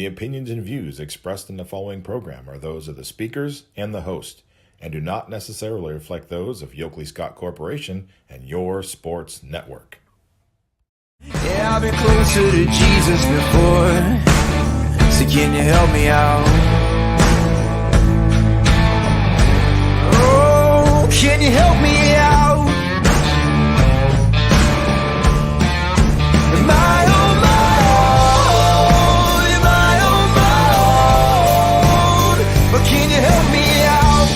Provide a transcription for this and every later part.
The opinions and views expressed in the following program are those of the speakers and the host, and do not necessarily reflect those of Yoakley Scott Corporation and your sports network. Yeah, I've been closer to Jesus before, so can you help me out? Oh, can you help me out? Am I on my own? Am I on my own? But can you help me out?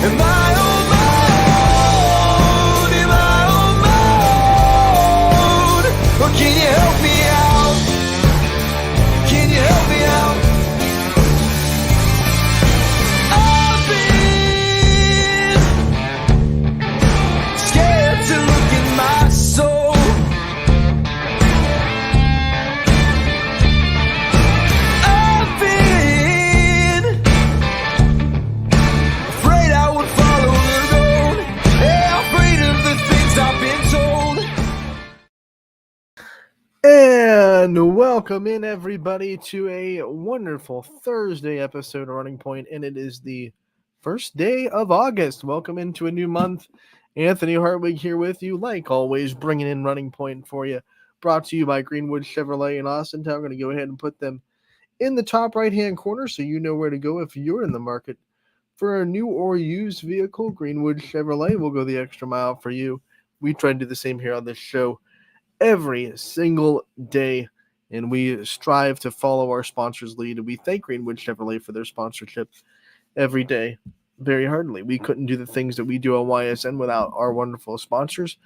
Am I on my own? Am I on my own? Or can you help me out? Can you help me out? I've been scared to look in my soul. I've been afraid I would follow the road. Yeah, afraid of the things I've been told. And welcome in, everybody, to a wonderful Thursday episode of Running Point, and it is the first day of August. Welcome into a new month. Anthony Hartwig here with you, like always, bringing in Running Point for you, brought to you by Greenwood Chevrolet in Austin. I'm going to go ahead and put them in the top right-hand corner so you know where to go if you're in the market for a new or used vehicle. Greenwood Chevrolet will go the extra mile for you. We try to do the same here on this show every single day, and we strive to follow our sponsors' lead, and we thank Greenwood Chevrolet for their sponsorship every day very heartily. We couldn't do the things that we do on YSN without our wonderful sponsors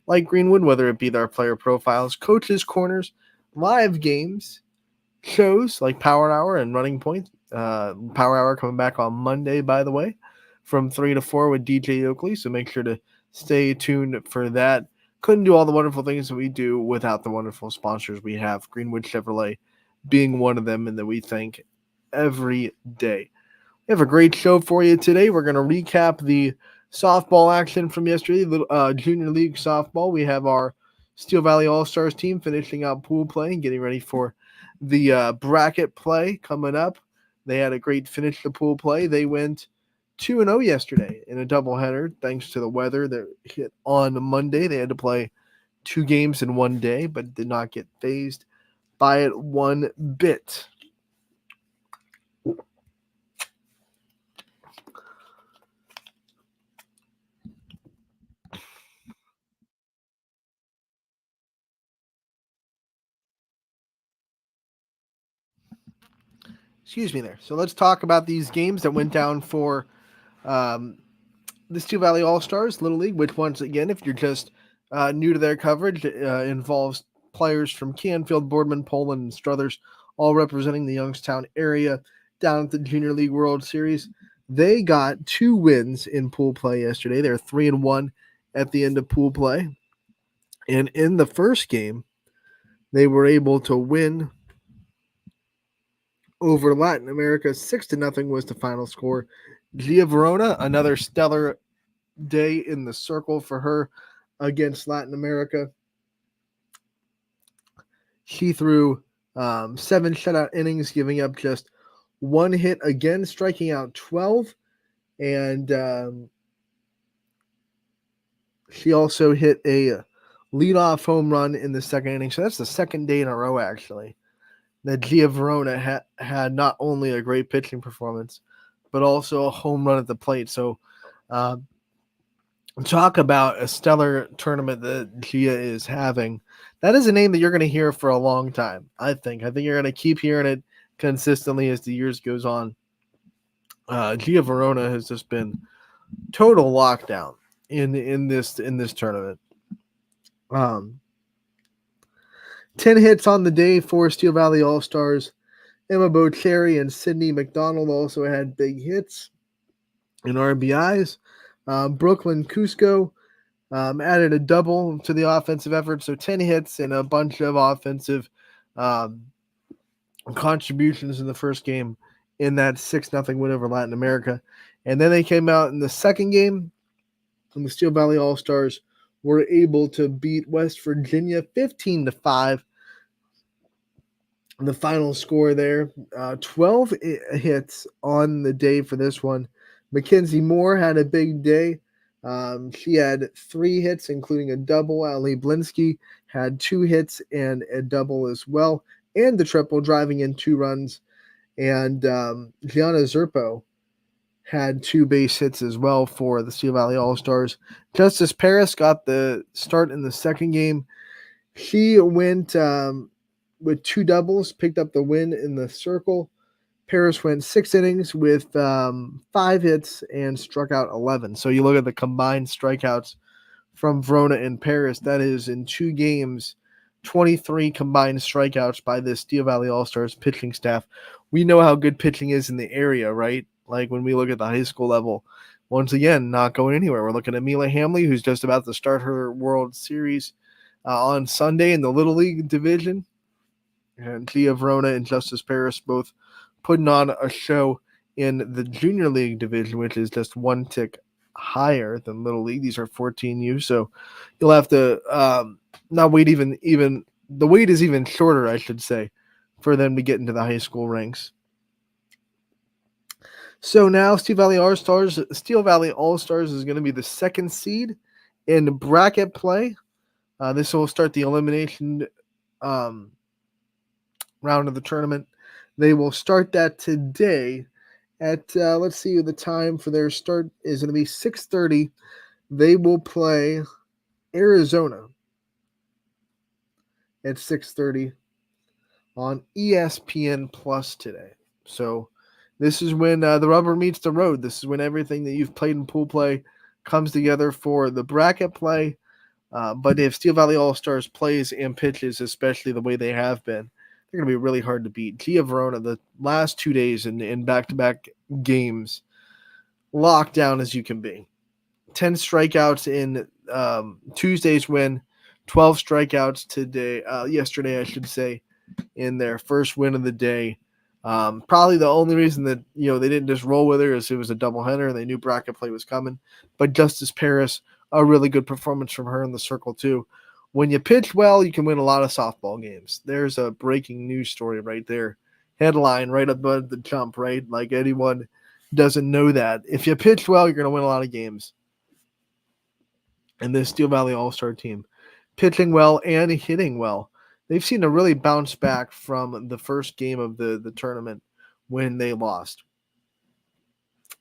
like Greenwood, whether it be their player profiles, coaches' corners, live games, shows like Power Hour and Running Point. Power Hour coming back on Monday, by the way, from 3 to 4 with DJ Oakley, so make sure to stay tuned for that. Couldn't do all the wonderful things that we do without the wonderful sponsors we have, Greenwood Chevrolet being one of them, and that we thank every day. We have a great show for you today. We're going to recap the softball action from yesterday, Junior League softball. We have our Steel Valley All-Stars team finishing out pool play and getting ready for the bracket play coming up. They had a great finish to pool play. They went 2-0 yesterday in a doubleheader thanks to the weather that hit on Monday. They had to play 2 games in one day, but did not get fazed by it one bit. Excuse me there. So let's talk about these games that went down for the Steel Valley All-Stars Little League, which once again, if you're just new to their coverage, involves players from Canfield, Boardman, Poland, and Struthers, all representing the Youngstown area down at the Junior League World Series. They got 2 wins in pool play yesterday. They're 3-1 at the end of pool play. And in the first game, they were able to win over Latin America. 6-0 was the final score. Gia Verona, another stellar day in the circle for her against Latin America. She threw 7 shutout innings, giving up just 1 hit again, striking out 12. And she also hit a leadoff home run in the second inning. So that's the second day in a row, actually, that Gia Verona had not only a great pitching performance, but also a home run at the plate. So talk about a stellar tournament that Gia is having. That is a name that you're going to hear for a long time, I think. I think you're going to keep hearing it consistently as the years goes on. Gia Verona has just been total lockdown in this tournament. 10 hits on the day for Steel Valley All-Stars. Emma Bocherry and Sydney McDonald also had big hits and RBIs. Brooklyn Cusco added a double to the offensive effort, so 10 hits and a bunch of offensive contributions in the first game in that 6-0 win over Latin America. And then they came out in the second game, and the Steel Valley All-Stars were able to beat West Virginia 15-5. The final score there, 12 hits on the day for this one. Mackenzie Moore had a big day. She had 3 hits, including a double. Ali Blinsky had 2 hits and a double as well, and the triple, driving in 2 runs. And Gianna Zerpo had 2 base hits as well for the Steel Valley All-Stars. Justice Paris got the start in the second game. She went with 2 doubles, picked up the win in the circle. Paris went 6 innings with 5 hits and struck out 11. So you look at the combined strikeouts from Verona and Paris. That is in 2 games, 23 combined strikeouts by the Steel Valley All-Stars pitching staff. We know how good pitching is in the area, right? Like when we look at the high school level. Once again, not going anywhere. We're looking at Mila Hamley, who's just about to start her World Series on Sunday in the Little League division. And Gia Verona and Justice Paris both putting on a show in the Junior League division, which is just 1 tick higher than Little League. These are 14U, so you'll have to not wait even the wait is even shorter, I should say, for them to get into the high school ranks. So now Steel Valley All-Stars is going to be the 2nd seed in bracket play. This will start the elimination round of the tournament. They will start that today at, let's see, the time for their start is going to be 6:30. They will play Arizona at 6:30 on ESPN Plus today. So this is when the rubber meets the road. This is when everything that you've played in pool play comes together for the bracket play. But if Steel Valley All-Stars plays and pitches, especially the way they have been, they're going to be really hard to beat. Gia Verona, the last 2 days in back-to-back games, locked down as you can be. 10 strikeouts in Tuesday's win, 12 strikeouts yesterday, I should say, in their first win of the day. Probably the only reason that they didn't just roll with her is it was a doubleheader and they knew bracket play was coming. But Justice Paris, a really good performance from her in the circle too. When you pitch well, you can win a lot of softball games. There's a breaking news story right there. Headline right above the jump, right? Like anyone doesn't know that. If you pitch well, you're going to win a lot of games. And this Steel Valley All-Star team, pitching well and hitting well. They've seen to really bounce back from the first game of the tournament when they lost.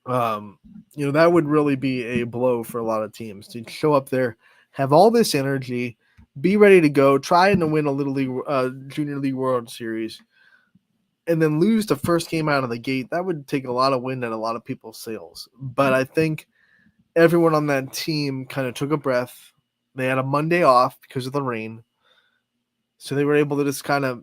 That would really be a blow for a lot of teams to show up there, have all this energy, be ready to go, trying to win a Little League, Junior League World Series, and then lose the first game out of the gate. That would take a lot of wind at a lot of people's sails. But I think everyone on that team kind of took a breath. They had a Monday off because of the rain. So they were able to just kind of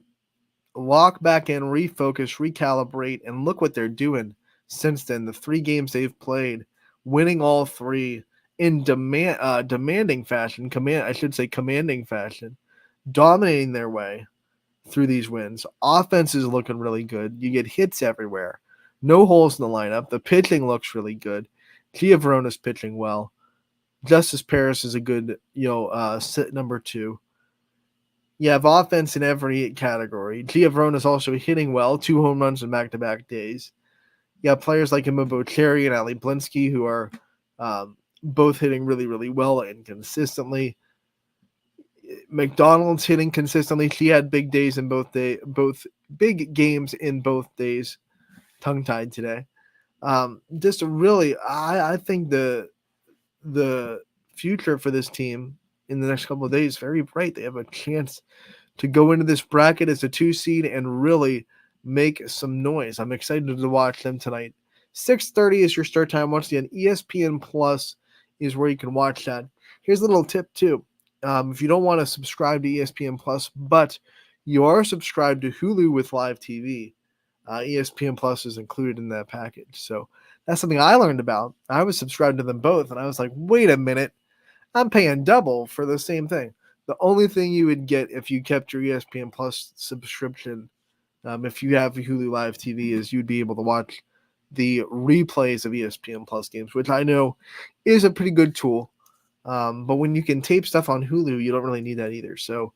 lock back in, refocus, recalibrate, and look what they're doing since then. The 3 games they've played, winning all 3 in demanding fashion, commanding fashion, dominating their way through these wins. Offense is looking really good. You get hits everywhere. No holes in the lineup. The pitching looks really good. Gia Verona's pitching well. Justice Paris is a good, sit number 2. You have offense in every category. Gia Verona's also hitting well, 2 home runs in back-to-back days. You have players like Emma Bocheri and Ali Blinsky who are both hitting really, really well and consistently. McDonald's hitting consistently. She had big days in both big games in both days. Tongue-tied today. Just really, I think the future for this team in the next couple of days is very bright. They have a chance to go into this bracket as a 2 seed and really make some noise. I'm excited to watch them tonight. 6:30 is your start time. Once again, ESPN Plus is where you can watch that. Here's a little tip too. If you don't want to subscribe to ESPN Plus, but you are subscribed to Hulu with live TV, ESPN Plus is included in that package. So that's something I learned about. I was subscribed to them both, and I was like, wait a minute. I'm paying double for the same thing. The only thing you would get if you kept your ESPN Plus subscription, if you have Hulu Live TV, is you'd be able to watch the replays of ESPN Plus games, which I know is a pretty good tool. But when you can tape stuff on Hulu, you don't really need that either. So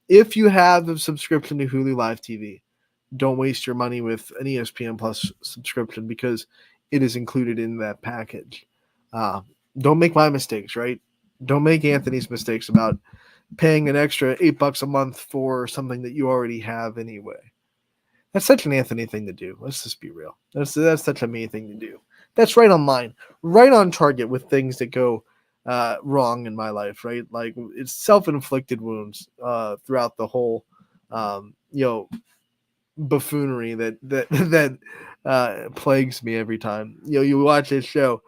if you have a subscription to Hulu Live TV, don't waste your money with an ESPN Plus subscription because it is included in that package. Uh, don't make my mistakes, right? Don't make Anthony's mistakes about paying an extra $8 a month for something that you already have anyway. That's such an Anthony thing to do. Let's just be real. That's such a me thing to do. That's right on line, right on target with things that go wrong in my life, right? Like it's self-inflicted wounds throughout the whole, buffoonery that plagues me every time. You watch this show.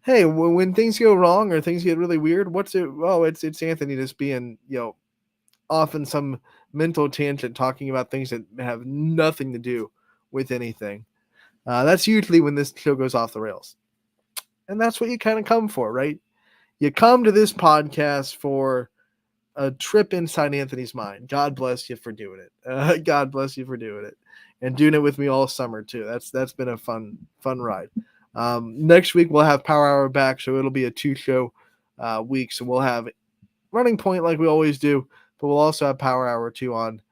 Hey, when things go wrong or things get really weird, what's it? Oh, it's Anthony just being off in some mental tangent talking about things that have nothing to do with anything. That's usually when this show goes off the rails. And that's what you kind of come for, right? You come to this podcast for a trip inside Anthony's mind. God bless you for doing it. God bless you for doing it. And doing it with me all summer, too. That's been a fun ride. Next week, we'll have Power Hour back, so it'll be a 2-show week. So we'll have Running Point like we always do, but we'll also have Power Hour 2 on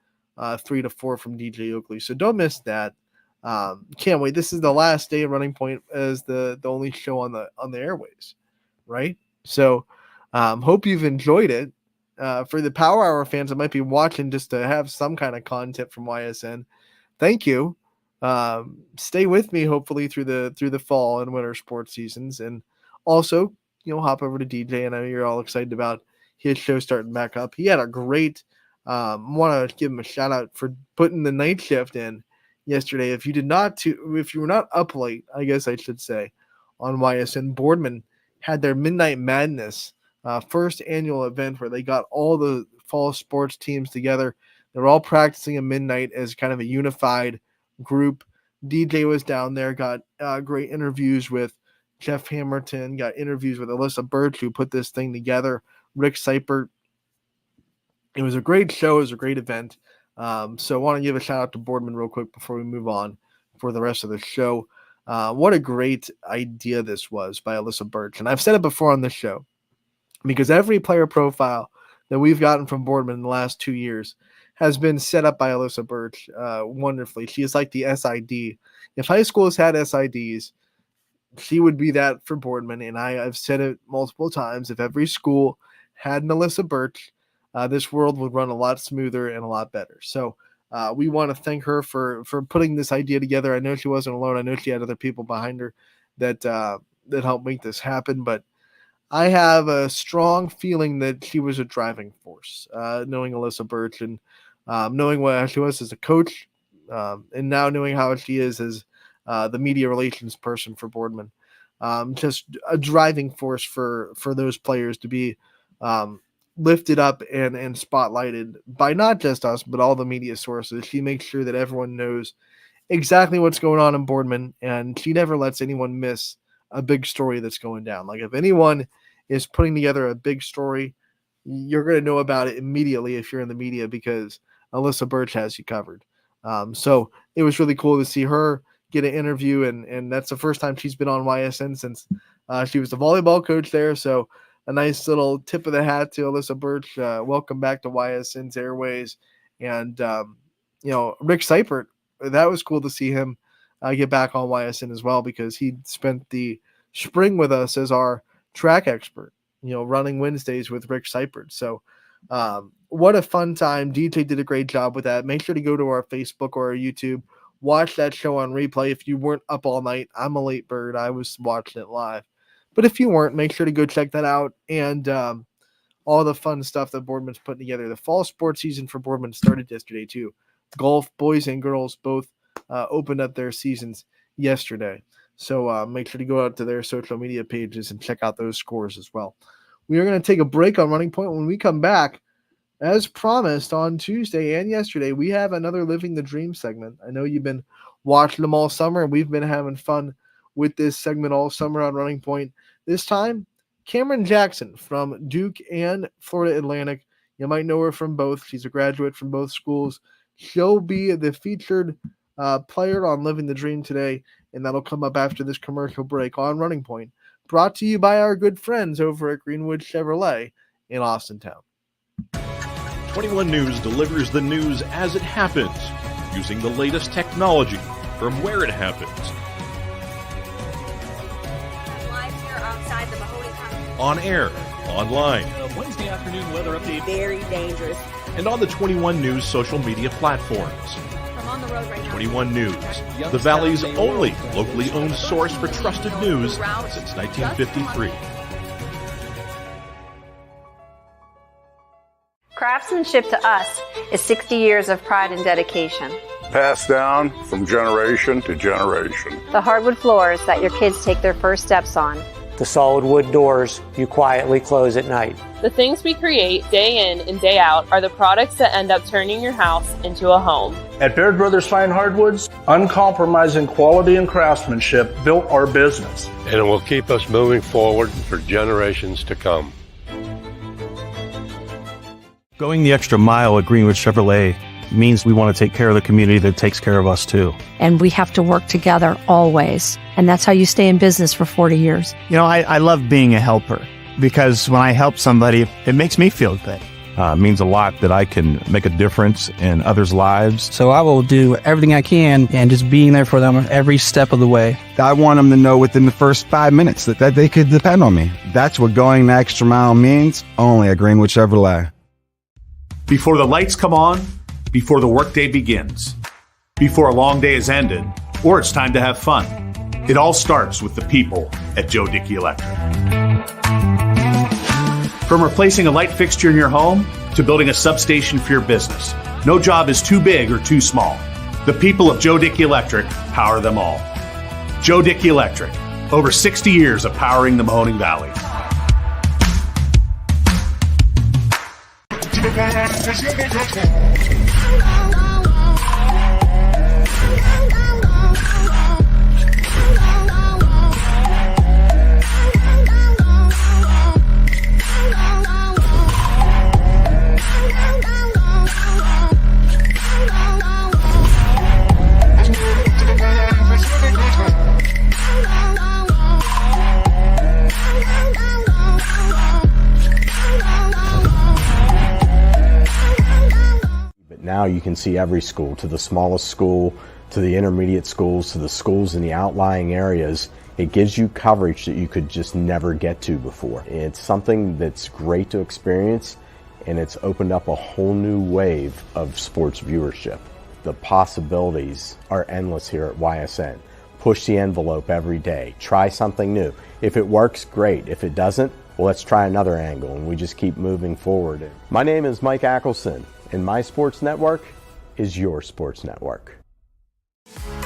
3 to 4 from DJ Oakley. So don't miss that. Can't wait. This is the last day of Running Point as the only show on the airways, right? So hope you've enjoyed it. For the Power Hour fans that might be watching just to have some kind of content from YSN, thank you. Stay with me hopefully through the fall and winter sports seasons, and also hop over to DJ. And I know you're all excited about his show starting back up. He had a great. Want to give him a shout out for putting the night shift in yesterday. If you were not up late, I guess I should say, on YSN, Boardman had their Midnight Madness first annual event where they got all the fall sports teams together. They're all practicing at midnight as kind of a unified group. DJ was down there, got great interviews with Jeff Hamilton, got interviews with Alyssa Birch, who put this thing together, Rick Seipert. It was a great show. It was a great event. So I want to give a shout out to Boardman real quick before we move on for the rest of the show. What a great idea this was by Alyssa Birch. And I've said it before on this show, because every player profile that we've gotten from Boardman in the last 2 years has been set up by Alyssa Birch wonderfully. She is like the SID. If high schools had SIDs, she would be that for Boardman. And I've said it multiple times. If every school had an Alyssa Birch, this world would run a lot smoother and a lot better. So we want to thank her for putting this idea together. I know she wasn't alone. I know she had other people behind her that helped make this happen. But I have a strong feeling that she was a driving force, knowing Alyssa Birch and knowing what she was as a coach, and now knowing how she is as the media relations person for Boardman. Just a driving force for those players to be lifted up and spotlighted by not just us, but all the media sources. She makes sure that everyone knows exactly what's going on in Boardman, and she never lets anyone miss a big story that's going down. Like if anyone is putting together a big story, you're going to know about it immediately if you're in the media, because Alyssa Birch has you covered. So it was really cool to see her get an interview, and that's the first time she's been on YSN since she was the volleyball coach there. So a nice little tip of the hat to Alyssa Birch. Welcome back to YSN's airways. And, Rick Seipert, that was cool to see him get back on YSN as well, because he spent the spring with us as our track expert, running Wednesdays with Rick Seipert. So what a fun time. DJ did a great job with that. Make sure to go to our Facebook or our YouTube, watch that show on replay. If you weren't up all night, I'm a late bird. I was watching it live. But if you weren't, make sure to go check that out. And all the fun stuff that Boardman's putting together. The fall sports season for Boardman started yesterday too. Golf, boys and girls, both opened up their seasons yesterday. So make sure to go out to their social media pages and check out those scores as well. We are going to take a break on Running Point. When we come back, as promised on Tuesday and yesterday, we have another Living the Dream segment. I know you've been watching them all summer, and we've been having fun with this segment all summer on Running Point. This time, Cameron Jackson from Duke and Florida Atlantic. You might know her from both. She's a graduate from both schools. She'll be the featured player on Living the Dream today, and that'll come up after this commercial break on Running Point, brought to you by our good friends over at Greenwood Chevrolet in Austintown. 21 News delivers the news as it happens, using the latest technology from where it happens. Live here outside the Mahoney County. On air, online, Wednesday afternoon weather update. Very dangerous. and on the 21 News social media platforms. I'm on the road right now. 21 News, the Valley's only locally owned source for trusted news since 1953. Craftsmanship to us is 60 years of pride and dedication. Passed down from generation to generation. The hardwood floors that your kids take their first steps on. The solid wood doors you quietly close at night. The things we create day in and day out are the products that end up turning your house into a home. At Baird Brothers Fine Hardwoods, uncompromising quality and craftsmanship built our business. And it will keep us moving forward for generations to come. Going the extra mile at Greenwood Chevrolet means we want to take care of the community that takes care of us too. And we have to work together always. And that's how you stay in business for 40 years. You know, I love being a helper because when I help somebody, it makes me feel good. It means a lot that I can make a difference in others' lives. So I will do everything I can and just being there for them every step of the way. I want them to know within the first 5 minutes that they could depend on me. That's what going the extra mile means, only at Greenwood Chevrolet. Before the lights come on, before the workday begins, before a long day is ended, or it's time to have fun. It all starts with the people at Joe Dickey Electric. From replacing a light fixture in your home to building a substation for your business, no job is too big or too small. The people of Joe Dickey Electric power them all. Joe Dickey Electric, over 60 years of powering the Mahoning Valley. Now you can see every school, to the smallest school, to the intermediate schools, to the schools in the outlying areas. It gives you coverage that you could just never get to before. It's something that's great to experience, and it's opened up a whole new wave of sports viewership. The possibilities are endless here at YSN. Push the envelope every day. Try something new. If it works, great. If it doesn't, well, let's try another angle, and we just keep moving forward. My name is Mike Ackelson, and my sports network is your sports network.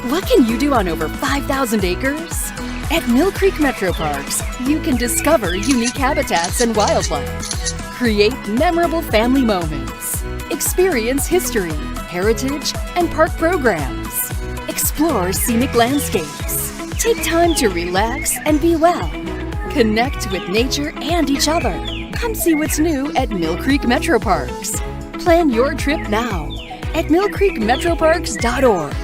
What can you do on over 5,000 acres? At Mill Creek Metro Parks, you can discover unique habitats and wildlife, create memorable family moments, experience history, heritage, and park programs, explore scenic landscapes, take time to relax and be well, connect with nature and each other. Come see what's new at Mill Creek Metro Parks. Plan your trip now at millcreekmetroparks.org.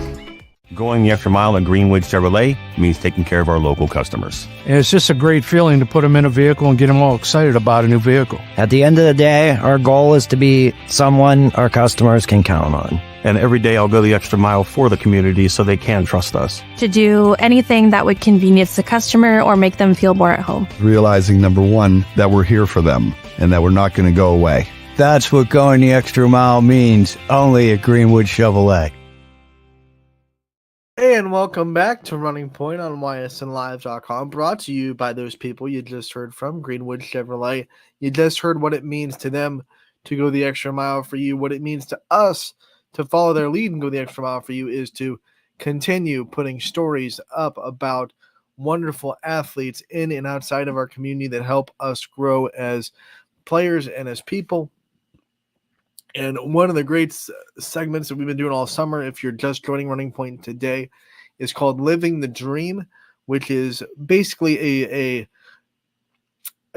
Going the extra mile at Greenwood Chevrolet means taking care of our local customers. And it's just a great feeling to put them in a vehicle and get them all excited about a new vehicle. At the end of the day, our goal is to be someone our customers can count on. And every day I'll go the extra mile for the community so they can trust us. To do anything that would convenience the customer or make them feel more at home. Realizing, number one, that we're here for them and that we're not going to go away. That's what going the extra mile means, only at Greenwood Chevrolet. And welcome back to Running Point on ysnlive.com, brought to you by those people you just heard from, Greenwood Chevrolet. You just heard what it means to them to go the extra mile for you. What it means to us to follow their lead and go the extra mile for you is to continue putting stories up about wonderful athletes in and outside of our community that help us grow as players and as people. And one of the great segments that we've been doing all summer, if you're just joining Running Point today, is called Living the Dream, which is basically a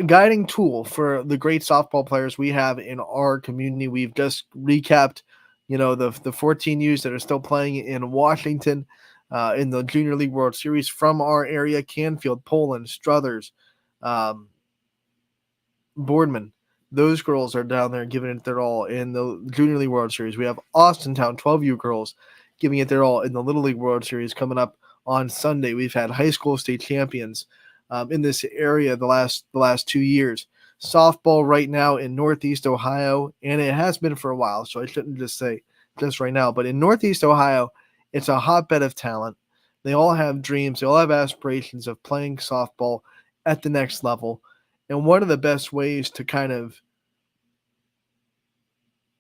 guiding tool for the great softball players we have in our community. We've just recapped, the 14 U's that are still playing in Washington in the Junior League World Series from our area: Canfield, Poland, Struthers, Boardman, Those girls are down there giving it their all in the Junior League World Series. We have Austintown 12U girls giving it their all in the Little League World Series coming up on Sunday. We've had high school state champions in this area the last 2 years. Softball right now in Northeast Ohio, and it has been for a while, so I shouldn't just say just right now, but in Northeast Ohio, it's a hotbed of talent. They all have dreams. They all have aspirations of playing softball at the next level. And one of the best ways to kind of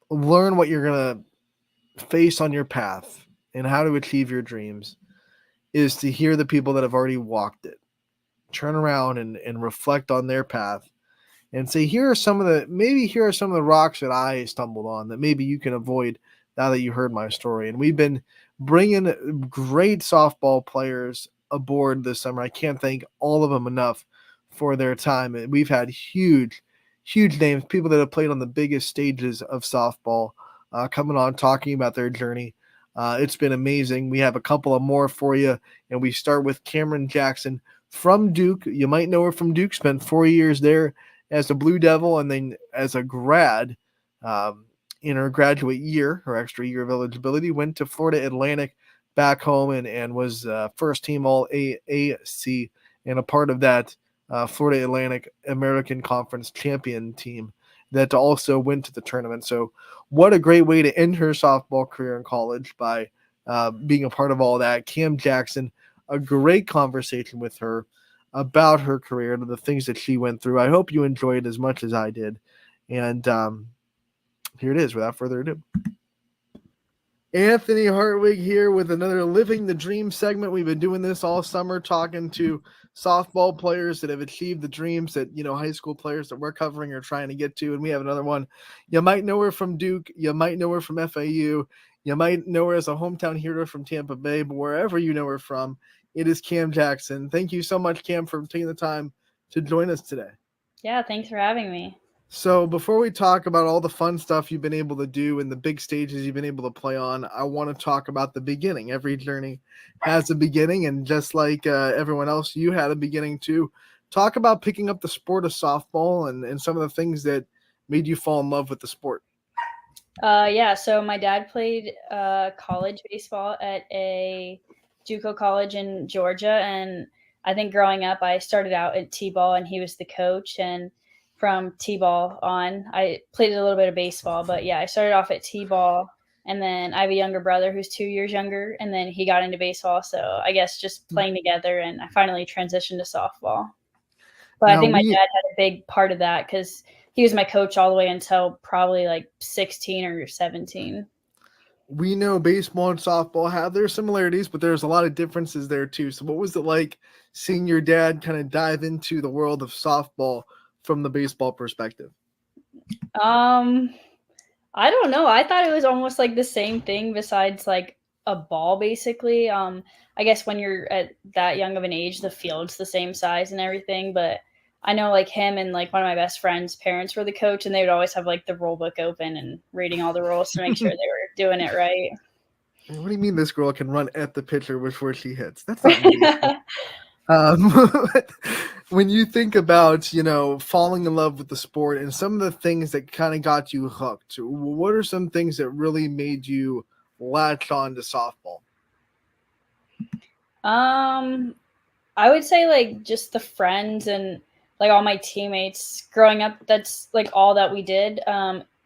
learn what you're going to face on your path and how to achieve your dreams is to hear the people that have already walked it. Turn around and reflect on their path and say, here are some of the rocks that I stumbled on that maybe you can avoid now that you heard my story. And we've been bringing great softball players aboard this summer. I can't thank all of them enough for their time. And we've had huge names, people that have played on the biggest stages of softball, coming on talking about their journey. It's been amazing. We have a couple of more for you, and we start with Cameron Jackson from Duke. You might know her from Duke, spent 4 years there as a Blue Devil, and then as a grad in her graduate year, her extra year of eligibility, went to Florida Atlantic back home and was first team All AAC and a part of that Florida Atlantic American Conference champion team that also went to the tournament. So what a great way to end her softball career in college by being a part of all that. Cam Jackson, a great conversation with her about her career and the things that she went through. I hope you enjoyed it as much as I did. And here it is, without further ado. Anthony Hartwig here with another Living the Dream segment. We've been doing this all summer, talking to softball players that have achieved the dreams that, high school players that we're covering are trying to get to. And we have another one. You might know her from Duke. You might know her from FAU. You might know her as a hometown hero from Tampa Bay, but wherever you know her from, it is Cam Jackson. Thank you so much, Cam, for taking the time to join us today. Yeah, thanks for having me. So before we talk about all the fun stuff you've been able to do and the big stages you've been able to play on, I want to talk about the beginning. Every journey has a beginning, and just like everyone else, you had a beginning too. Talk about picking up the sport of softball and some of the things that made you fall in love with the sport. So my dad played college baseball at a JUCO college in Georgia, and I think growing up I started out at T-ball and he was the coach, and from T-ball on I played a little bit of baseball, but yeah, I started off at T-ball, and then I have a younger brother who's 2 years younger, and then he got into baseball, so I guess just playing together, and I finally transitioned to softball. But I think my dad had a big part of that because he was my coach all the way until probably like 16 or 17. We know baseball and softball have their similarities, but there's a lot of differences there too. So what was it like seeing your dad kind of dive into the world of softball from the baseball perspective? I don't know. I thought it was almost like the same thing besides like a ball, basically. I guess when you're at that young of an age, the field's the same size and everything, but I know like him and like one of my best friends' parents were the coach, and they would always have like the rule book open and reading all the rules to make sure they were doing it right. What do you mean this girl can run at the pitcher before she hits? That's not when you think about, falling in love with the sport and some of the things that kind of got you hooked, what are some things that really made you latch on to softball? I would say like just the friends and like all my teammates growing up. That's like all that we did.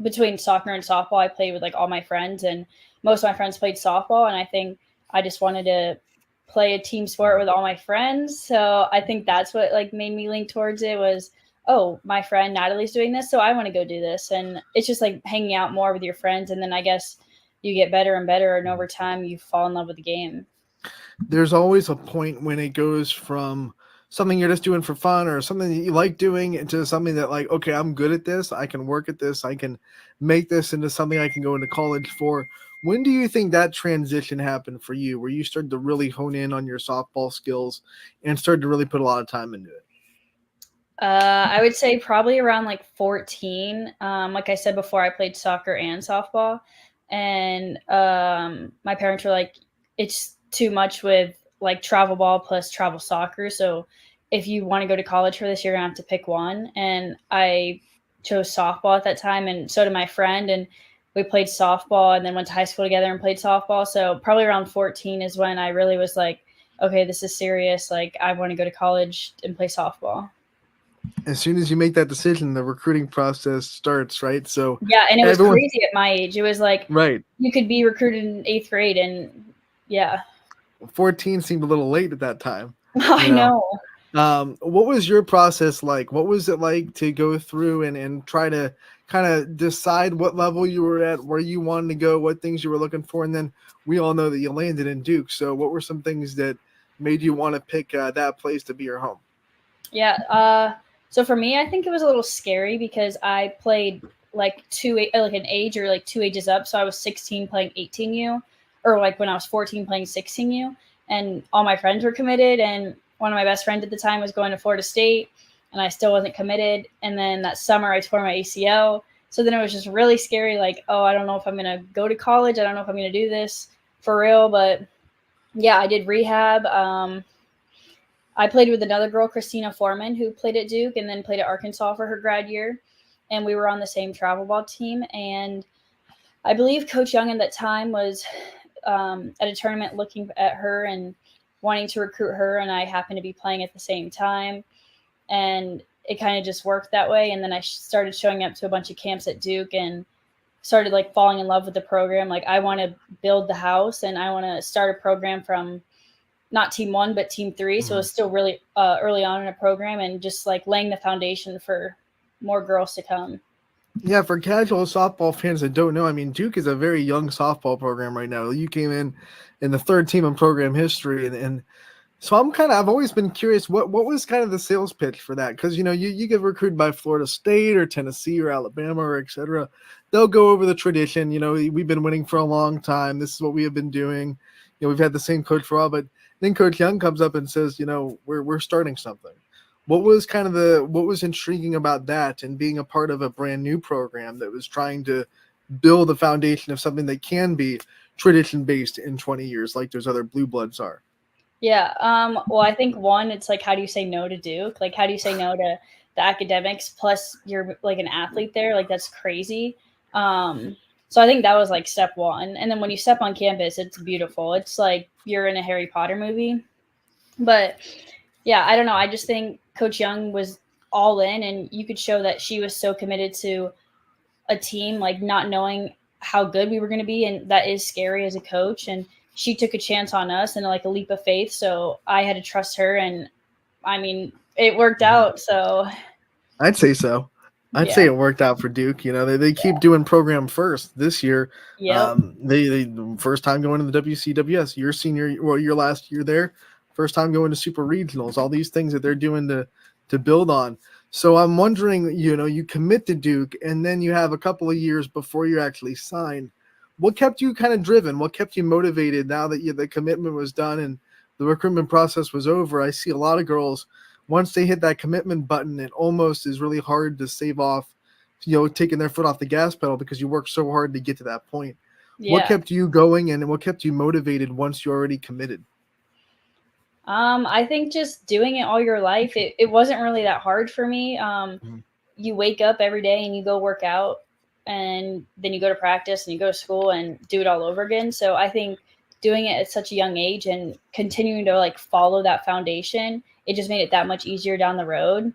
Between soccer and softball, I played with like all my friends, and most of my friends played softball. And I think I just wanted to play a team sport with all my friends. So I think that's what like made me lean towards it was, oh, my friend Natalie's doing this, so I want to go do this. And it's just like hanging out more with your friends. And then I guess you get better and better. And over time you fall in love with the game. There's always a point when it goes from something you're just doing for fun or something that you like doing into something that like, okay, I'm good at this. I can work at this. I can make this into something I can go into college for. When do you think that transition happened for you, where you started to really hone in on your softball skills and started to really put a lot of time into it? I would say probably around like 14. Like I said before, I played soccer and softball, and my parents were like, it's too much with like travel ball plus travel soccer. So if you want to go to college for this, you're gonna have to pick one. And I chose softball at that time, and so did my friend, and we played softball and then went to high school together and played softball. So probably around 14 is when I really was like, okay, this is serious. Like, I want to go to college and play softball. As soon as you make that decision, the recruiting process starts, right? So yeah, and it was crazy at my age. It was like, right, you could be recruited in 8th grade, and yeah. 14 seemed a little late at that time. I know. What was your process like? What was it like to go through and try to kind of decide what level you were at, where you wanted to go, what things you were looking for? And then we all know that you landed in Duke. So what were some things that made you want to pick that place to be your home? Yeah. So for me, I think it was a little scary because I played like an age or like 2 ages up. So I was 16 playing 18U, or like when I was 14 playing 16U, and all my friends were committed. And one of my best friends at the time was going to Florida State, and I still wasn't committed. And then that summer I tore my ACL. So then it was just really scary. Like, oh, I don't know if I'm going to go to college. I don't know if I'm going to do this for real. But yeah, I did rehab. I played with another girl, Christina Foreman, who played at Duke and then played at Arkansas for her grad year. And we were on the same travel ball team. And I believe Coach Young at that time was at a tournament looking at her and wanting to recruit her. And I happened to be playing at the same time. And it kind of just worked that way. And then I started showing up to a bunch of camps at Duke and started like falling in love with the program. Like, I want to build the house and I want to start a program from not team 1, but team 3. So it was still really early on in a program and just like laying the foundation for more girls to come. Yeah, for casual softball fans that don't know, I mean, Duke is a very young softball program right now. You came in the 3rd team in program history. And so I've always been curious, what was kind of the sales pitch for that? Because, you get recruited by Florida State or Tennessee or Alabama or et cetera. They'll go over the tradition. We've been winning for a long time. This is what we have been doing. We've had the same coach for a while, but then Coach Young comes up and says, we're starting something. What was what was intriguing about that and being a part of a brand new program that was trying to build a foundation of something that can be tradition based in 20 years, like those other blue bloods are? Yeah. Well, I think one, it's like, how do you say no to Duke? Like, how do you say no to the academics? Plus you're like an athlete there. Like, that's crazy. So I think that was like step one. And then when you step on campus, it's beautiful. It's like you're in a Harry Potter movie. But yeah, I don't know. I just think Coach Young was all in, and you could show that she was so committed to a team, like not knowing how good we were going to be. And that is scary as a coach. And she took a chance on us and like a leap of faith. So I had to trust her. And I mean, it worked out. So I'd say so. I'd say it worked out for Duke. They keep doing program first this year. Yep. They first time going to the WCWS, your last year there, first time going to super regionals, all these things that they're doing to build on. So I'm wondering, you commit to Duke and then you have a couple of years before you actually sign. What kept you kind of driven? What kept you motivated now that the commitment was done and the recruitment process was over? I see a lot of girls, once they hit that commitment button, it almost is really hard to save off, taking their foot off the gas pedal because you work so hard to get to that point. Yeah. What kept you going and what kept you motivated once you already committed? I think just doing it all your life, it wasn't really that hard for me. You wake up every day and you go work out, and then you go to practice and you go to school and do it all over again. So I think doing it at such a young age and continuing to like follow that foundation, it just made it that much easier down the road.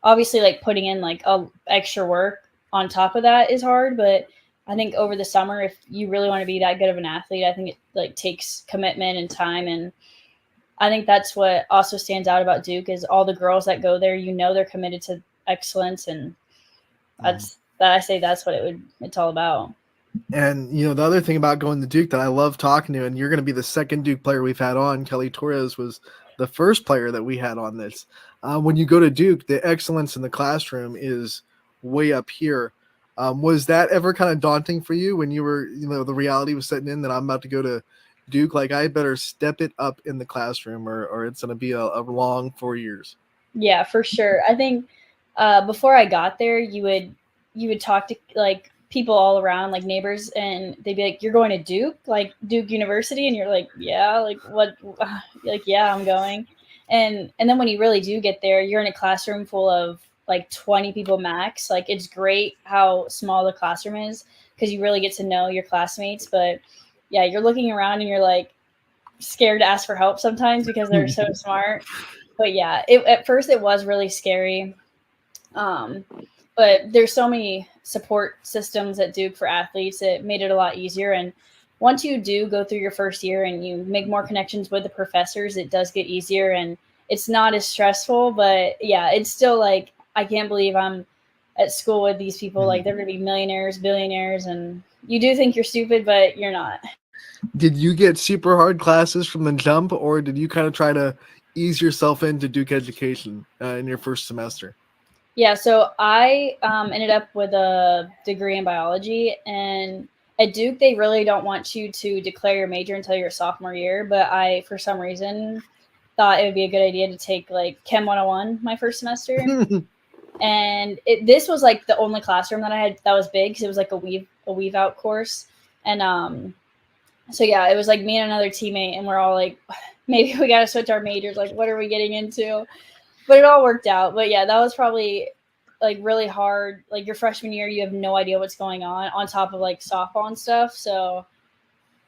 Obviously like putting in like extra work on top of that is hard, but I think over the summer, if you really want to be that good of an athlete, I think it like takes commitment and time. And I think that's what also stands out about Duke is all the girls that go there, they're committed to excellence. And I say that's what it's all about. And, the other thing about going to Duke that I love talking to, and you're going to be the second Duke player we've had on, Kelly Torres was the first player that we had on this. When you go to Duke, the excellence in the classroom is way up here. Was that ever kind of daunting for you when you were, the reality was setting in that I'm about to go to Duke? Like, I better step it up in the classroom or it's going to be a long 4 years. Yeah, for sure. I think before I got there, you would talk to like people all around, like neighbors, and they'd be like, "You're going to Duke, like Duke University?" And you're like, "Yeah, like what?" Like, "Yeah, I'm going." And then when you really do get there, you're in a classroom full of like 20 people max. Like, it's great how small the classroom is because you really get to know your classmates. But yeah, you're looking around and you're like scared to ask for help sometimes because they're so smart. But yeah, at first it was really scary. But there's so many support systems at Duke for athletes. It made it a lot easier. And once you do go through your first year and you make more connections with the professors, it does get easier and it's not as stressful. But yeah, it's still like, I can't believe I'm at school with these people. Like, they're going to be millionaires, billionaires, and you do think you're stupid, but you're not. Did you get super hard classes from the jump, or did you kind of try to ease yourself into Duke education in your first semester? Yeah, so I ended up with a degree in biology, and at Duke, they really don't want you to declare your major until your sophomore year, but I, for some reason, thought it would be a good idea to take like Chem 101 my first semester. And this was like the only classroom that I had that was big because it was like a weave out course. And so yeah, it was like me and another teammate, and we're all like, maybe we got to switch our majors. Like, what are we getting into? But it all worked out. But yeah, that was probably like really hard. Like, your freshman year, you have no idea what's going on top of like softball and stuff. So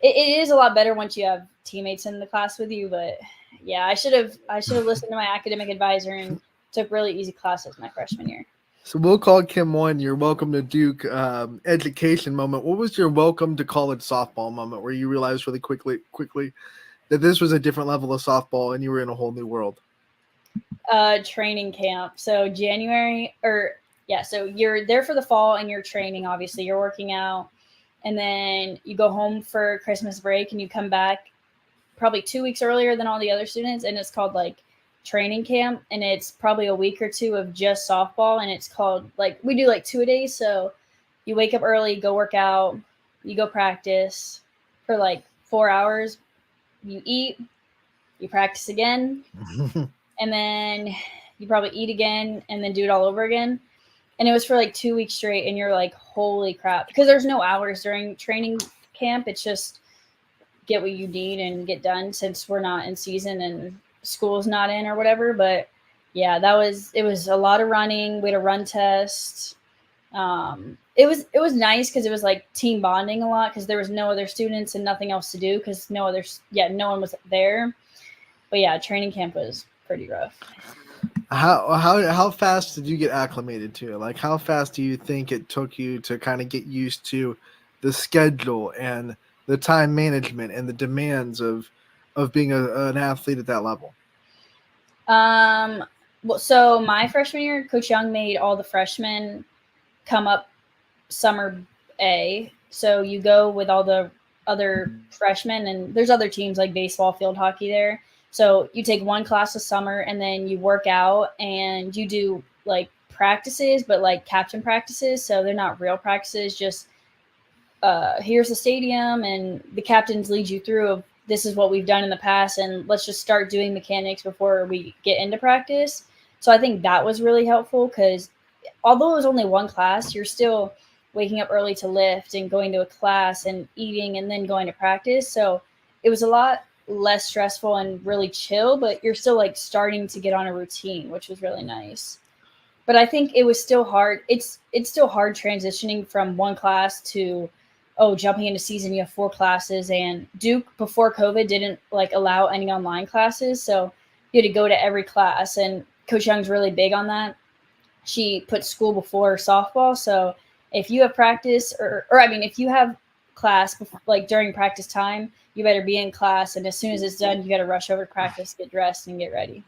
it is a lot better once you have teammates in the class with you. But yeah, I should have listened to my academic advisor and took really easy classes my freshman year. So we'll call Kim 1 your welcome to Duke education moment. What was your welcome to college softball moment where you realized really quickly that this was a different level of softball and you were in a whole new world? Training camp. So so you're there for the fall and you're training, obviously. You're working out, and then you go home for Christmas break and you come back probably 2 weeks earlier than all the other students, and it's called like training camp, and it's probably a week or two of just softball, and it's called like, we do like 2-a-days. So you wake up early, go work out, you go practice for like 4 hours, you eat, you practice again, and then you probably eat again and then do it all over again. And it was for like 2 weeks straight, and you're like, holy crap, because there's no hours during training camp. It's just get what you need and get done, since we're not in season and school's not in or whatever. But yeah, it was a lot of running. We had a run test. It was nice because it was like team bonding a lot, because there was no other students and nothing else to do because no one was there. But yeah, training camp was pretty rough. How fast did you get acclimated to it? Like, how fast do you think it took you to kind of get used to the schedule and the time management and the demands of being an athlete at that level? Well, so my freshman year, Coach Young made all the freshmen come up summer A. So you go with all the other freshmen, and there's other teams like baseball, field hockey there. So you take one class this summer, and then you work out and you do like practices, but like captain practices. So they're not real practices, just here's the stadium, and the captains lead you through of this is what we've done in the past, and let's just start doing mechanics before we get into practice. So I think that was really helpful, because although it was only one class, you're still waking up early to lift and going to a class and eating and then going to practice. So it was a lot less stressful and really chill, but you're still like starting to get on a routine, which was really nice. But I think it was still hard. It's still hard transitioning from one class to, jumping into season, you have 4 classes, and Duke before COVID didn't like allow any online classes. So you had to go to every class, and Coach Young's really big on that. She put school before softball. So if you have practice if you have class like during practice time, you better be in class. And as soon as it's done, you got to rush over to practice, get dressed, and get ready.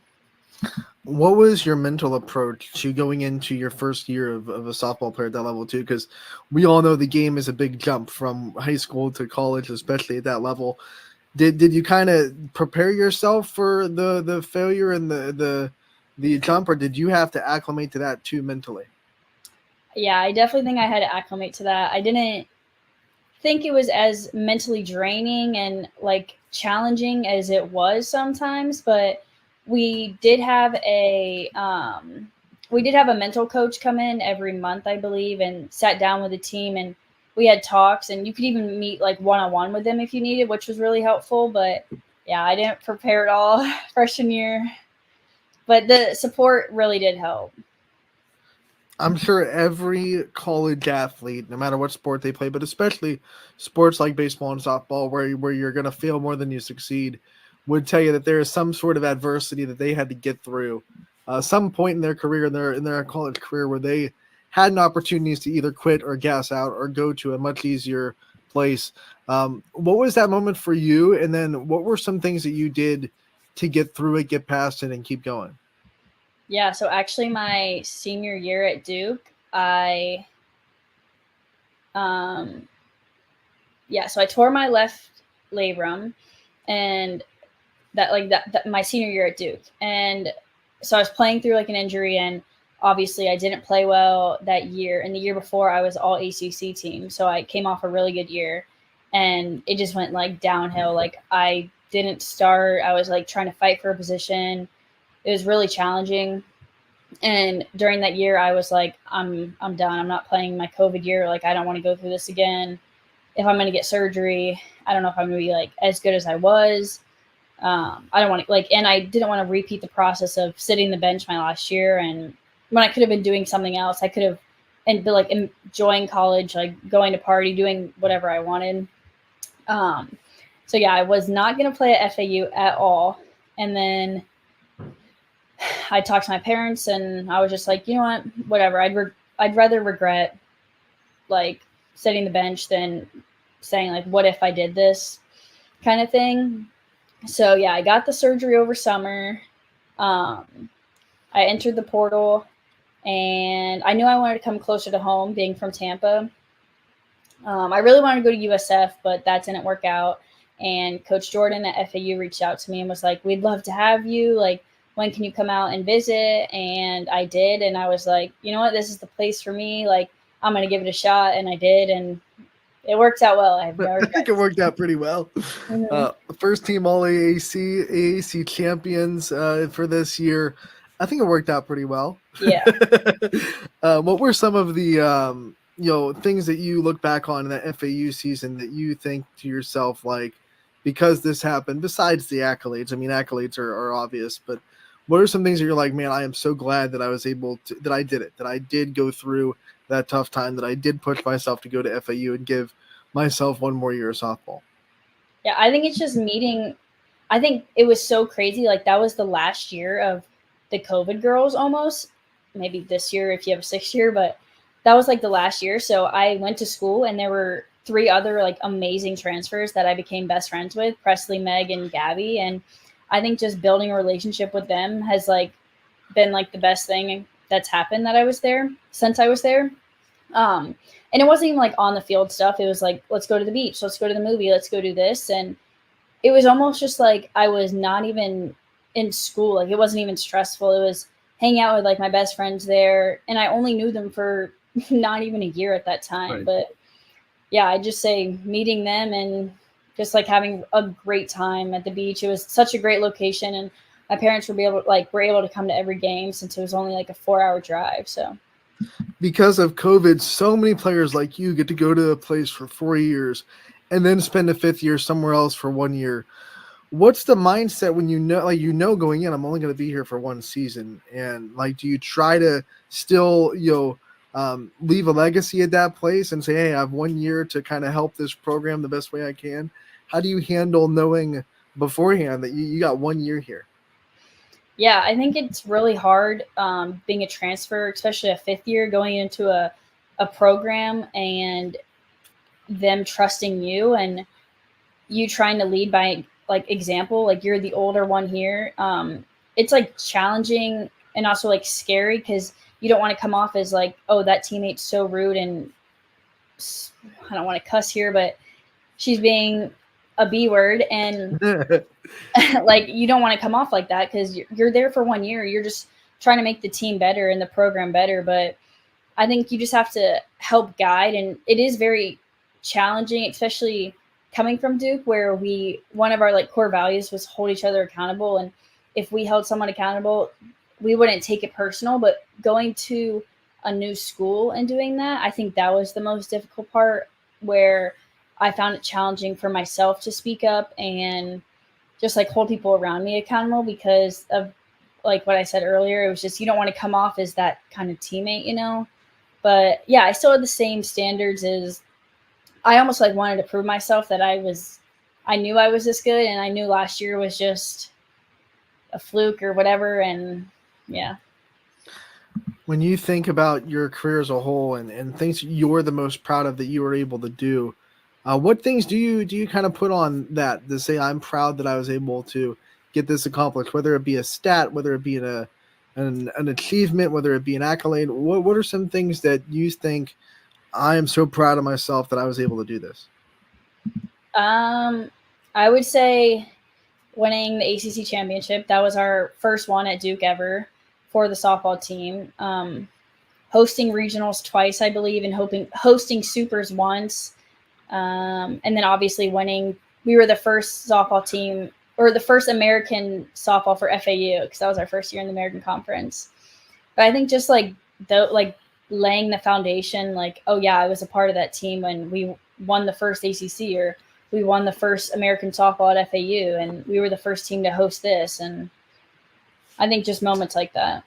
What was your mental approach to going into your first year of a softball player at that level too? Because we all know the game is a big jump from high school to college, especially at that level. Did you kind of prepare yourself for the failure and the jump, or did you have to acclimate to that too mentally? Yeah, I definitely think I had to acclimate to that. I didn't think it was as mentally draining and like challenging as it was sometimes, but we did have a mental coach come in every month, I believe, and sat down with the team, and we had talks, and you could even meet like one-on-one with them if you needed, which was really helpful. But yeah, I didn't prepare at all freshman year, but the support really did help. I'm sure every college athlete, no matter what sport they play, but especially sports like baseball and softball, where you're going to fail more than you succeed, would tell you that there is some sort of adversity that they had to get through, some point in their career, in their college career, where they had an opportunities to either quit or gas out or go to a much easier place. What was that moment for you? And then what were some things that you did to get through it, get past it, and keep going? Yeah, so actually my senior year at Duke, um so I tore my left labrum, and that my senior year at Duke. And so I was playing through like an injury, and obviously I didn't play well that year. And the year before I was all ACC team. So I came off a really good year, and it just went like downhill. Like I didn't start. I was like trying to fight for a position. It was really challenging. And during that year I was like, I'm done. I'm not playing my COVID year. Like I don't want to go through this again. If I'm going to get surgery, I don't know if I'm going to be like as good as I was. I don't want to and I didn't want to repeat the process of sitting the bench my last year. And when I could have been doing something else, I could have and be like enjoying college, like going to party, doing whatever I wanted. So yeah, I was not going to play at FAU at all. And then I talked to my parents, and I was just like, you know what, whatever. I'd rather regret like sitting the bench than saying like, what if I did this kind of thing. So yeah, I got the surgery over summer. I entered the portal, and I knew I wanted to come closer to home, being from Tampa. I really wanted to go to USF, but that didn't work out. And Coach Jordan at FAU reached out to me and was like, we'd love to have you. Like, when can you come out and visit? And I did. And I was like, you know what, this is the place for me. Like, I'm going to give it a shot. And I did. And it worked out well. I think it worked out pretty well. Mm-hmm. First team All AAC champions for this year. I think it worked out pretty well. Yeah. What were some of the things that you look back on in that FAU season that you think to yourself, like, because this happened, besides the accolades? I mean, accolades are obvious, but what are some things that you're like, man, I am so glad that I was able to, that I did it, that I did go through that tough time, that I did push myself to go to FAU and give myself one more year of softball? Yeah, I think it's just meeting. I think it was so crazy. Like, that was the last year of the COVID girls almost. Maybe this year if you have a 6th year, but that was like the last year. So I went to school, and there were 3 other like amazing transfers that I became best friends with: Presley, Meg, and Gabby. And I think just building a relationship with them has like been like the best thing that's happened that I was there since I was there. And it wasn't even like on the field stuff. It was like, let's go to the beach, let's go to the movie, let's go do this. And it was almost just like I was not even in school. Like, it wasn't even stressful. It was hanging out with like my best friends there. And I only knew them for not even a year at that time. Right. But yeah, I just say meeting them and just like having a great time at the beach. It was such a great location, and my parents were able to come to every game since it was only like a 4-hour drive. So because of COVID, so many players like you get to go to a place for 4 years and then spend a 5th year somewhere else for 1 year. What's the mindset when going in, I'm only going to be here for 1 season? And like, do you try to still, leave a legacy at that place and say, hey, I have 1 year to kind of help this program the best way I can? How do you handle knowing beforehand that you got 1 year here? Yeah, I think it's really hard being a transfer, especially a 5th year, going into a program and them trusting you and you trying to lead by like example. Like, you're the older one here. It's like challenging and also like scary, because you don't want to come off as like, oh, that teammate's so rude, and I don't want to cuss here, but she's being a B word, and like, you don't want to come off like that, because you're there for 1 year. You're just trying to make the team better and the program better. But I think you just have to help guide, and it is very challenging, especially coming from Duke, where one of our like core values was hold each other accountable. And if we held someone accountable, we wouldn't take it personal. But going to a new school and doing that, I think that was the most difficult part, where I found it challenging for myself to speak up and just like hold people around me accountable because of like what I said earlier, it was just, you don't want to come off as that kind of teammate, you know? But yeah, I still had the same standards as I almost like wanted to prove myself that I knew I was this good, and I knew last year was just a fluke or whatever. And yeah. When you think about your career as a whole and things you're the most proud of that you were able to do, what things do you kind of put on that to say I'm proud that I was able to get this accomplished, whether it be a stat, whether it be an achievement, whether it be an accolade? What are some things that you think I am so proud of myself that I was able to do this? I would say winning the ACC championship. That was our first one at Duke ever for the softball team. Hosting regionals twice, I believe, and hosting supers once. And then obviously winning. We were the first softball team, or the first American softball for FAU, because that was our first year in the American Conference. But I think just like laying the foundation, like, oh yeah, I was a part of that team when we won the first ACC, or we won the first American softball at FAU, and we were the first team to host this. And I think just moments like that.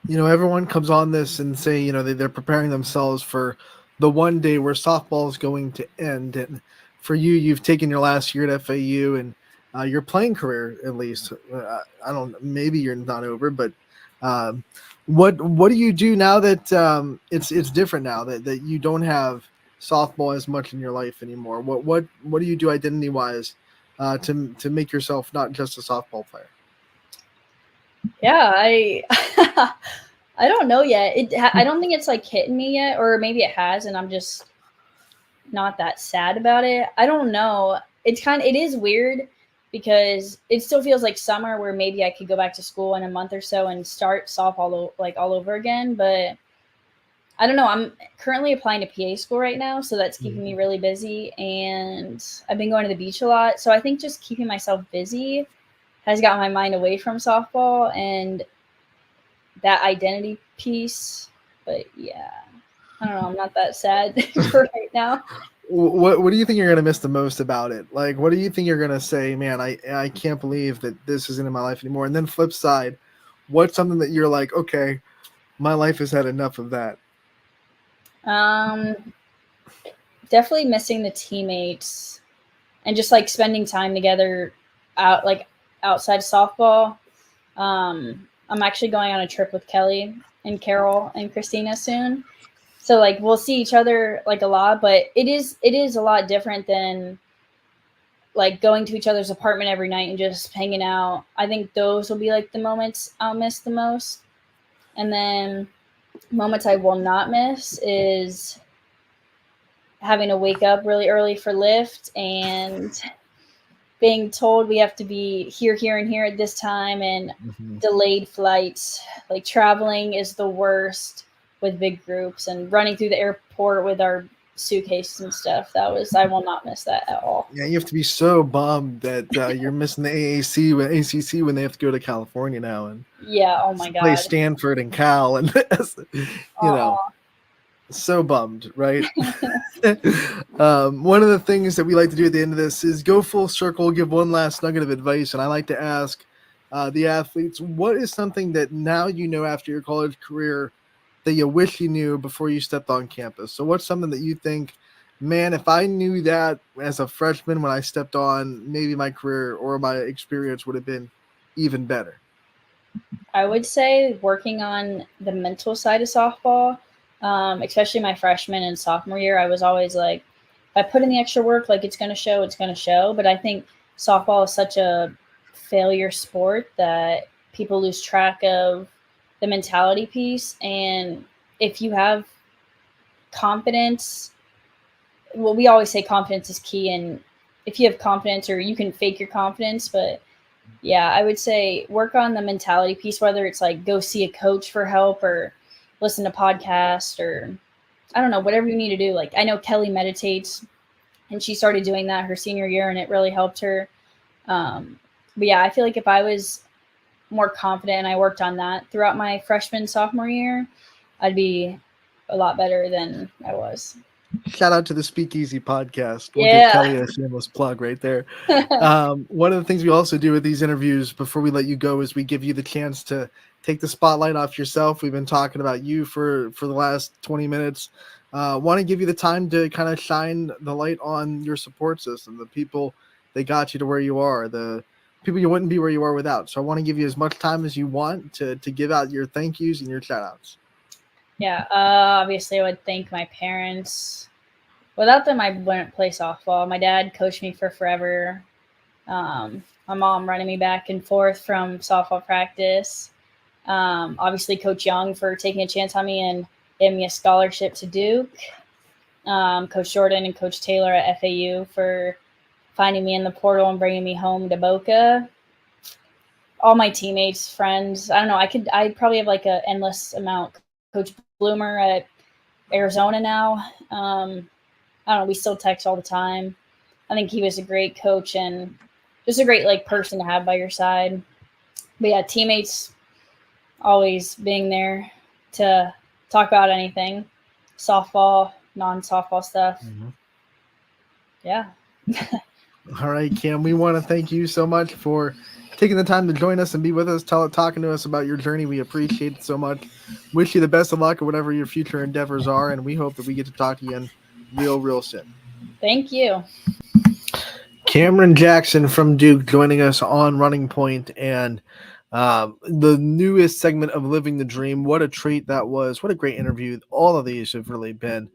You know, everyone comes on this and say, you know, they're preparing themselves for the one day where softball is going to end. And for you, you've taken your last year at FAU and your playing career, at least. I don't, maybe you're not over, but what do you do now that it's different now that you don't have softball as much in your life anymore? What do you do identity wise to make yourself not just a softball player? Yeah, I don't know yet. I don't think it's like hitting me yet, or maybe it has, and I'm just not that sad about it. I don't know. It is weird because it still feels like summer, where maybe I could go back to school in a month or so and start softball like all over again. But I don't know. I'm currently applying to PA school right now, so that's keeping me really busy. And I've been going to the beach a lot, so I think just keeping myself busy has got my mind away from softball and that identity piece. But yeah, I don't know. I'm not that sad for right now. What do you think you're going to miss the most about it? Like, what do you think you're going to say, man, I can't believe that this isn't in my life anymore? And then flip side, what's something that you're like, okay, my life has had enough of that? Definitely missing the teammates and just like spending time together outside softball. I'm actually going on a trip with Kelly and Carol and Christina soon. So like we'll see each other like a lot, but it is a lot different than like going to each other's apartment every night and just hanging out. I think those will be like the moments I'll miss the most. And then moments I will not miss is having to wake up really early for lift and being told we have to be here, and here at this time, and delayed flights. Like traveling is the worst with big groups, and running through the airport with our suitcases and stuff. I will not miss that at all. Yeah, you have to be so bummed that you're missing the ACC when they have to go to California now and yeah, oh my god, play Stanford and Cal, and you know, so bummed, right? One of the things that we like to do at the end of this is go full circle, give one last nugget of advice, and I like to ask the athletes, what is something that now you know after your college career that you wish you knew before you stepped on campus? So what's something that you think, man, if I knew that as a freshman when I stepped on, maybe my career or my experience would have been even better? I would say working on the mental side of softball, especially my freshman and sophomore year. I was always like, if I put in the extra work, like it's going to show. But I think softball is such a failure sport that people lose track of the mentality piece. And if you have confidence, well, we always say confidence is key. And if you have confidence, or you can fake your confidence, but yeah, I would say work on the mentality piece, whether it's like go see a coach for help or listen to podcasts, or I don't know, whatever you need to do. Like I know Kelly meditates, and she started doing that her senior year, and it really helped her. But yeah, I feel like if I was more confident and I worked on that throughout my freshman, sophomore year, I'd be a lot better than I was. Shout out to the Speakeasy podcast. We'll give Yeah. Kelly a shameless plug right there. One of the things we also do with these interviews before we let you go is we give you the chance to take the spotlight off yourself. We've been talking about you for the last 20 minutes. Want to give you the time to kind of shine the light on your support system, the people that got you to where you are, the people you wouldn't be where you are without. So I want to give you as much time as you want to give out your thank yous and your shout outs. Yeah, obviously I would thank my parents. Without them, I wouldn't play softball. My dad coached me for forever. My mom running me back and forth from softball practice. Obviously, Coach Young for taking a chance on me and giving me a scholarship to Duke. Coach Jordan and Coach Taylor at FAU for finding me in the portal and bringing me home to Boca. All my teammates, friends. I don't know. I probably have like an endless amount. Coach Bloomer at Arizona now. I don't know. We still text all the time. I think he was a great coach and just a great like person to have by your side. But yeah, teammates always being there to talk about anything, softball, non-softball stuff. Yeah. All right, Cam, we want to thank you so much for taking the time to join us and be with us, talking to us about your journey. We appreciate it so much. Wish you the best of luck at whatever your future endeavors are, and we hope that we get to talk to you again real soon. Thank you. Cameron Jackson from Duke joining us on Running Point and the newest segment of Living the Dream. What a treat that was. What a great interview. All of these have really been.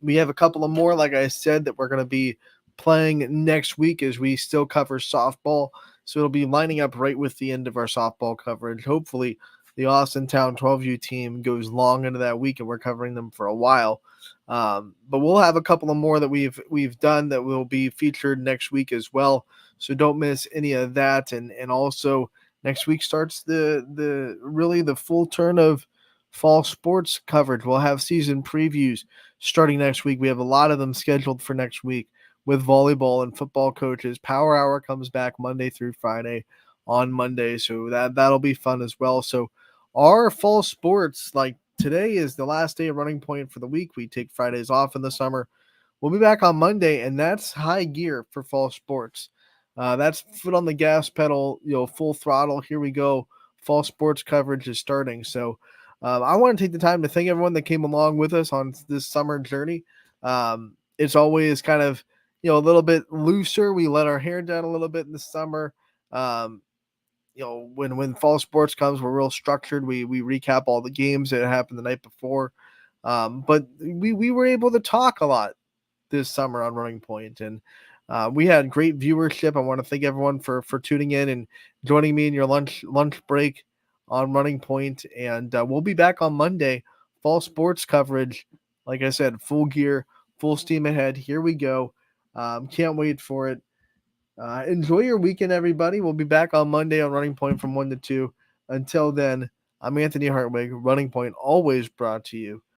We have a couple of more, like I said, that we're going to be playing next week as we still cover softball. So it'll be lining up right with the end of our softball coverage. Hopefully the Austin Town 12U team goes long into that week and we're covering them for a while. But we'll have a couple of more that we've done that will be featured next week as well. So don't miss any of that. And also next week starts the full turn of fall sports coverage. We'll have season previews starting next week. We have a lot of them scheduled for next week with volleyball and football coaches. Power Hour comes back Monday through Friday on Monday. So that'll be fun as well. So our fall sports, like today is the last day of Running Point for the week. We take Fridays off in the summer. We'll be back on Monday, and that's high gear for fall sports. That's foot on the gas pedal, full throttle. Here we go. Fall sports coverage is starting. So I want to take the time to thank everyone that came along with us on this summer journey. It's always kind of, a little bit looser. We let our hair down a little bit in the summer. When fall sports comes, we're real structured. We recap all the games that happened the night before. But we were able to talk a lot this summer on Running Point, and we had great viewership. I want to thank everyone for tuning in and joining me in your lunch break on Running Point. And we'll be back on Monday. Fall sports coverage, like I said, full gear, full steam ahead. Here we go. Can't wait for it. Enjoy your weekend, everybody. We'll be back on Monday on Running Point from 1 to 2. Until then, I'm Anthony Hartwig. Running Point always brought to you